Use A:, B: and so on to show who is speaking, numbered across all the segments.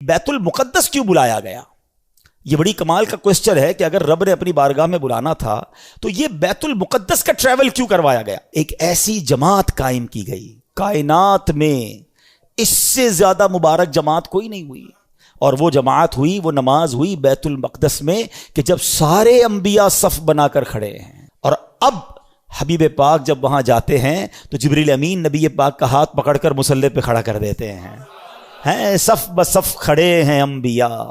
A: بیت المقدس کیوں بلایا گیا؟ یہ بڑی کمال کا کوسچن ہے کہ اگر رب نے اپنی بارگاہ میں بلانا تھا تو یہ بیت المقدس کا ٹریول کیوں کروایا گیا؟ ایک ایسی جماعت قائم کی گئی کائنات میں، اس سے زیادہ مبارک جماعت کوئی نہیں ہوئی، اور وہ جماعت ہوئی، وہ نماز ہوئی بیت المقدس میں کہ جب سارے انبیاء صف بنا کر کھڑے ہیں، اور اب حبیب پاک جب وہاں جاتے ہیں تو جبریل امین نبی پاک کا ہاتھ پکڑ کر مصلی پہ کھڑا کر دیتے ہیں صف بصف کھڑے ہیں انبیاء،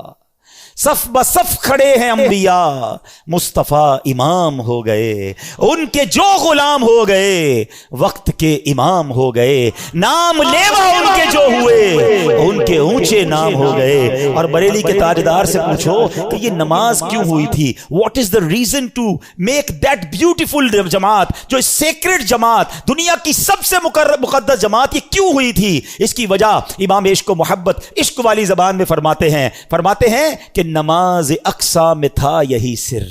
A: صف بصف کھڑے ہیں انبیاء، مصطفیٰ امام ہو گئے، ان کے جو غلام ہو گئے وقت کے امام ہو گئے، نام لیوا ان کے جو ہوئے ان کے اونچے نام ہو گئے۔ اور بریلی کے تاجدار سے پوچھو کہ یہ نماز کیوں ہوئی تھی، what is the reason to make that beautiful جماعت، جو سیکرڈ جماعت، دنیا کی سب سے مقدس جماعت، یہ کیوں ہوئی تھی؟ اس کی وجہ امام عشق و محبت عشق والی زبان میں فرماتے ہیں کہ نماز اقصا میں تھا یہی سر،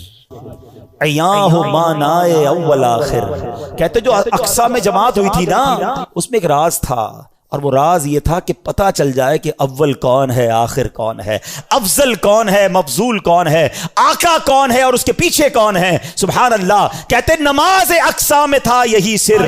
A: عیاں ہو مانائے اول آخر۔ کہتے جو اقصا میں جماعت ہوئی تھی نا، اس میں ایک راز تھا، اور وہ راز یہ تھا کہ پتہ چل جائے کہ اول کون ہے، آخر کون ہے، افضل کون ہے، مفضول کون ہے، آقا کون ہے اور اس کے پیچھے کون ہے۔ سبحان اللہ۔ کہتے نماز اقصا میں تھا یہی سر،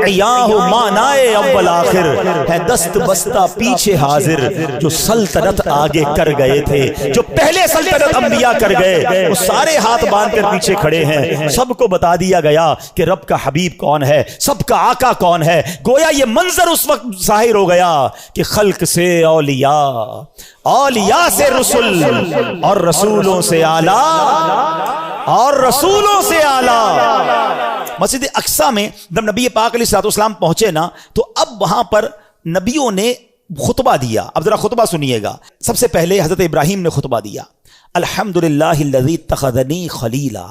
A: عیاں ہو مانائے اول آخر، ہے دست بستہ پیچھے حاضر، جو سلطنت آگے کر گئے تھے، جو پہلے سلطنت انبیاء کر گئے، وہ سارے ہاتھ باندھ کر پیچھے کھڑے ہیں۔ سب کو بتا دیا گیا کہ رب کا حبیب کون ہے، سب کا آقا کون ہے۔ گویا یہ منظر اس وقت ظاہر ہو گیا کہ خلق سے اولیاء، اولیاء سے رسول، اور رسولوں سے اعلیٰ، اور رسولوں سے اعلیٰ۔ مسجد اقصی میں جب نبی پاک علیہ الصلوۃ والسلام پہنچے نا، تو اب وہاں پر نبیوں نے خطبہ دیا۔ اب ذرا خطبہ سنیے گا۔ سب سے پہلے حضرت ابراہیم نے خطبہ دیا، الحمدللہ الذی اتخذنی خلیلا،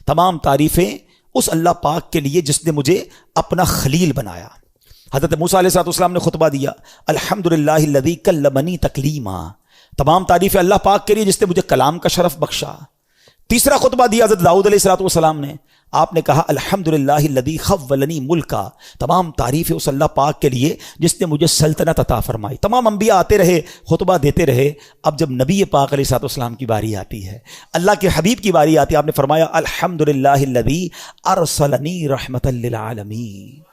A: تمام تعریفیں اس اللہ پاک کے لیے جس نے مجھے اپنا خلیل بنایا۔ حضرت موسیٰ علیہ السلام نے خطبہ دیا، الحمدللہ الذی کلمنی تکلیما، تمام تعریف اللہ پاک کے لیے جس نے مجھے کلام کا شرف بخشا۔ تیسرا خطبہ دیا حضرت داؤد علیہ السلام نے، آپ نے کہا الحمدللہ الذی خولنی ملکا، تمام تعریف اس اللہ پاک کے لیے جس نے مجھے سلطنت عطا فرمائی۔ تمام انبیاء آتے رہے، خطبہ دیتے رہے۔ اب جب نبی پاک علیہ السلام کی باری آتی ہے، اللہ کے حبیب کی باری آتی ہے، آپ نے فرمایا الحمدللہ الذی ارسلنی رحمتا للعالمین،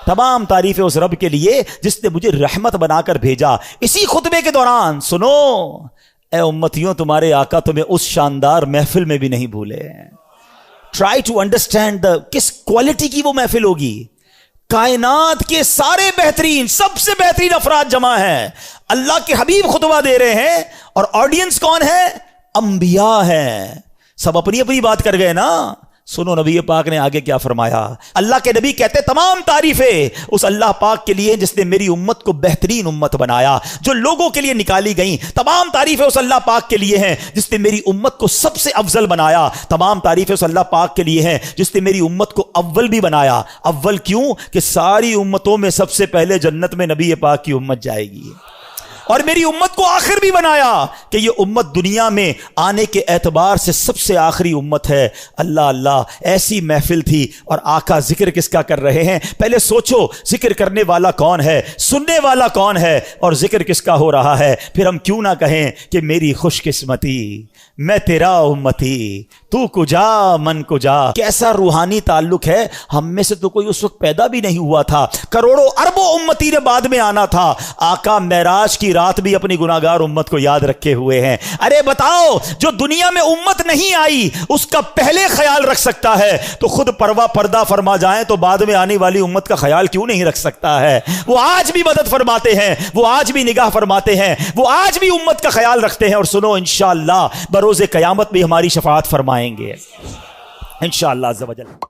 A: تمام تعریفیں اس رب کے لیے جس نے مجھے رحمت بنا کر بھیجا۔ اسی خطبے کے دوران سنو اے امتیوں، تمہارے آقا تمہیں اس شاندار محفل میں بھی نہیں بھولے۔ ٹرائی ٹو انڈرسٹینڈ کس کوالٹی کی وہ محفل ہوگی۔ کائنات کے سارے بہترین، سب سے بہترین افراد جمع ہیں، اللہ کے حبیب خطبہ دے رہے ہیں، اور آڈینس کون ہے؟ انبیاء ہیں۔ سب اپنی اپنی بات کر گئے نا۔ سنو نبی پاک نے آگے کیا فرمایا۔ اللہ کے نبی کہتے تمام تعریفیں اس اللہ پاک کے لیے جس نے میری امت کو بہترین امت بنایا، جو لوگوں کے لیے نکالی گئیں۔ تمام تعریفیں اس اللہ پاک کے لیے ہیں جس نے میری امت کو سب سے افضل بنایا۔ تمام تعریفیں اس اللہ پاک کے لیے ہیں جس نے میری امت کو اول بھی بنایا۔ اول کیوں؟ کہ ساری امتوں میں سب سے پہلے جنت میں نبی پاک کی امت جائے گی، اور میری امت کو آخر بھی بنایا کہ یہ امت دنیا میں آنے کے اعتبار سے سب سے آخری امت ہے۔ اللہ اللہ، ایسی محفل تھی، اور آقا ذکر کس کا کر رہے ہیں؟ پہلے سوچو، ذکر کرنے والا کون ہے، سننے والا کون ہے، اور ذکر کس کا ہو رہا ہے؟ پھر ہم کیوں نہ کہیں کہ میری خوش قسمتی، میں تیرا امتی، تو کجا من کجا۔ کیسا روحانی تعلق ہے، ہم میں سے تو کوئی اس وقت پیدا بھی نہیں ہوا تھا، کروڑوں اربوں امتی نے بعد میں آنا تھا۔ آقا معراج کی رات بھی اپنی گناہگار امت کو یاد رکھے ہوئے ہیں۔ ارے بتاؤ، جو دنیا میں امت نہیں آئی اس کا پہلے خیال رکھ سکتا ہے تو خود پردہ فرما جائیں تو بعد میں آنے والی امت کا خیال کیوں نہیں رکھ سکتا ہے؟ وہ آج بھی مدد فرماتے ہیں، وہ آج بھی نگاہ فرماتے ہیں، وہ آج بھی امت کا خیال رکھتے ہیں۔ اور سنو، انشاءاللہ بروز قیامت بھی ہماری شفاعت فرمائیں گے انشاءاللہ عز و جل۔